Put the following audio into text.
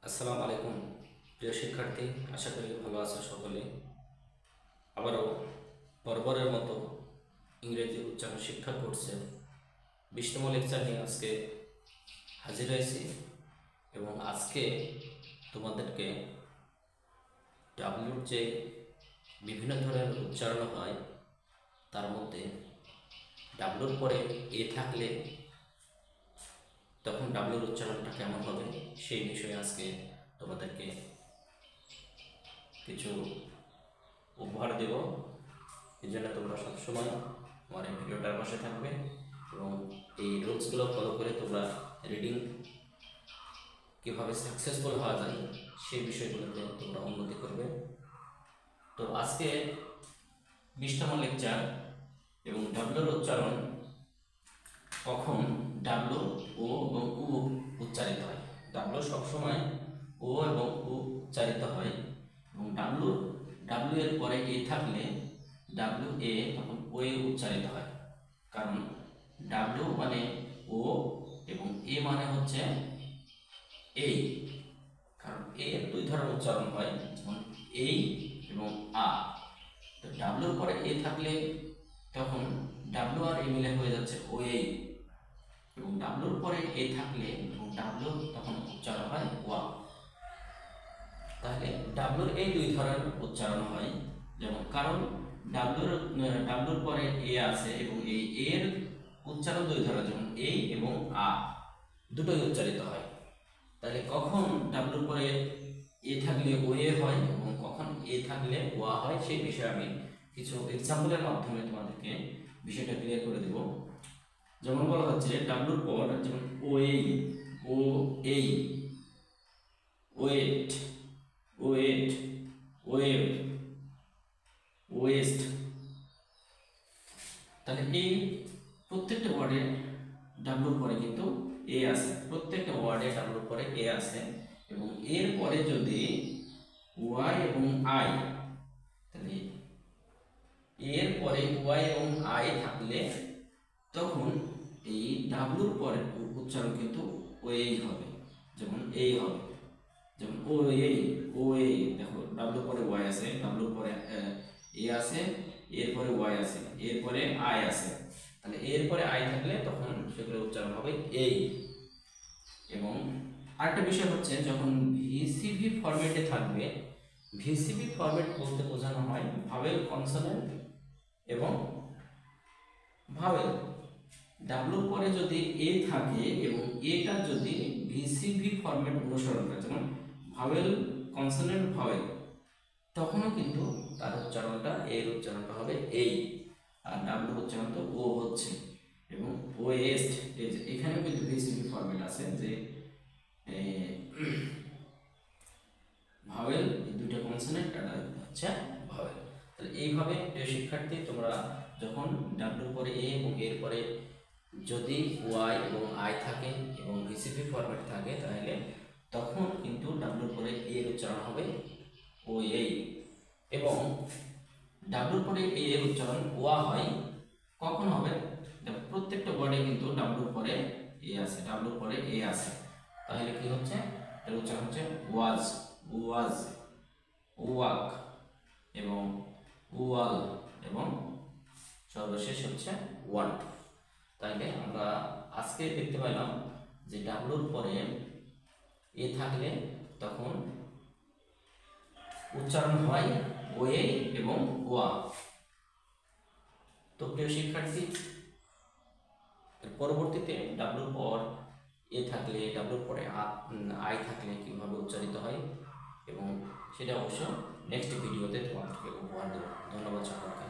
আসসালামু আলাইকুম প্রিয় শিক্ষার্থী, আশা করি ভালো আছো সকলে। আবারও বরাবরের মতো ইংরেজি উচ্চারণ শিক্ষা কোর্সের 20তম লেকচার নিয়ে আজকে হাজির হয়েছি এবং আজকে তোমাদেরকে ডাব্লিউর যে বিভিন্ন ধরনের উচ্চারণ হয় তার মধ্যে ডাব্লুর পরে এ থাকলে তখন ডাব্লুর উচ্চারণটা কেমন হবে সেই বিষয়ে আজকে তোমাদেরকে কিছু উপহার দেব। এই জন্য তোমরা সবসময় আমার এই ভিডিওটার পাশে থাকবে এবং এই রুলসগুলো ফলো করে তোমরা রিডিং কীভাবে সাকসেসফুল হওয়া যায় সেই বিষয়গুলোতে তোমরা উন্নতি করবে। তো আজকে 20তম লেকচার এবং ডাব্লুর উচ্চারণ কখন ডাব্লু ও এবং উ উচ্চারিত হয়। ডাব্লু সবসময় ও এবং উ উচ্চারিত হয় এবং ডাব্লু এর পরে এ থাকলে ডাব্লু এ তখন ও এ উচ্চারিত হয়, কারণ ডাব্লু মানে ও এবং এ মানে হচ্ছে এই। কারণ এ দুই ধরনের উচ্চারণ হয়, যেমন এই এবং আ। তো ডাব্লুর পরে এ থাকলে তখন ডাব্লু আর এ মিলে হয়ে যাচ্ছে ও এই, এবং ডাব্লুর পরে এ থাকলে এবং ডাব্লু তখন উচ্চারণ হয় ওয়া। তাহলে ডাব্লুর এই দুই ধরনের উচ্চারণ হয়, যেমন কারণ ডাব্লুর পরে এ আছে এবং এই এর উচ্চারণ দুই ধরনের, যেমন এই এবং আ দুটোই উচ্চারিত হয়। তাহলে কখন ডাব্লুর পরে এ থাকলে ও এ হয় এবং কখন এ থাকলে ওয়া হয় সেই বিষয়ে আমি কিছু এক্সাম্পলের মাধ্যমে তোমাদেরকে বিষয়টা ক্লিয়ার করে দেব। যেমন বলা হচ্ছে ডাব্লুর পর, যেমন ও এই, ও এই, ওয়েট, ওয়েট, ওয়েভ, ওয়েস্ট। তাহলে এই প্রত্যেকটা ওয়ার্ডে ডাব্লুর পরে কিন্তু এ আছে, প্রত্যেকটা ওয়ার্ডে ডাব্লুর পরে এ আছে এবং এর পরে যদি ওয়াই এবং আই, তাহলে এর পরে ওয়াই এবং আই থাকলে তখন এই ডাব্লুর পরে উচ্চারণ কিন্তু ও এই হবে, যেমন এই হবে, যেমন ও এই, ও এই। দেখো ডাব্লুর পরে ওয়াই আছে, ডাব্লুর পরে এ আছে, এরপরে ওয়াই আছে, এরপরে আই আছে। তাহলে এরপরে আই থাকলে তখন সেগুলো উচ্চারণ হবে এই। এবং আরেকটা বিষয় হচ্ছে যখন ভিসিভি ফরম্যাটে থাকবে, ভিসিভি ফরম্যাট বলতে বোঝানো হয় ভাওয়েল, কনসোনেন্ট এবং ভাওয়েল। ডাব্লুর পরে যদি এ থাকে এবং এটা যদি ভিসিভি ফরম্যাট অনুসরণ করে, যেমন ভাওয়েল, কনসোনেন্ট, ভাওয়েল, তখনও কিন্তু তার উচ্চারণটা এর উচ্চারণটা হবে এই, আর ডাব্লুর উচ্চারণ তো ও হচ্ছে। এবং ওয়েস্ট, এখানেও কিন্তু ভিসিভি ফরম্যাট আছে, যে ভাওয়েল, এই দুইটা কনসোনেন্ট আর হচ্ছে ভাওয়েল। তাহলে এইভাবে প্রিয় শিক্ষার্থী, তোমরা যখন ডাব্লুর পরে এ এবং এর পরে যদি ওয়াই এবং আই থাকে এবং ভিসিভি ফরম্যাট থাকে, তাহলে তখন কিন্তু ডাব্লুর পরে এর উচ্চারণ হবে ও এই। এবং ডাব্লুর পরে এ এর উচ্চারণ ওয়া হয় কখন হবে, প্রত্যেকটা ওয়ার্ডে কিন্তু ডাব্লুর পরে এ আছে, ডাব্লুর পরে এ আছে। তাহলে কি হচ্ছে, এর উচ্চারণ হচ্ছে ওয়াজ, ওয়াজ, ওয়াক এবং ওয়াল এবং সর্বশেষ হচ্ছে ওয়ান্ট। তাইলে আমরা আজকে দেখতে পেলাম যে ডাব্লুর পরে এ থাকলে তখন উচ্চারণ হয় ওয়ে এবং ওয়া। তো প্রিয় শিক্ষার্থী, পরবর্তীতে ডাব্লুর পর এ থাকলে, ডাব্লুর পরে আই থাকলে কীভাবে উচ্চারিত হয় এবং সেটা অবশ্য নেক্সট ভিডিওতে তোমাদেরকে উপহার দেব। ধন্যবাদ সকলকে।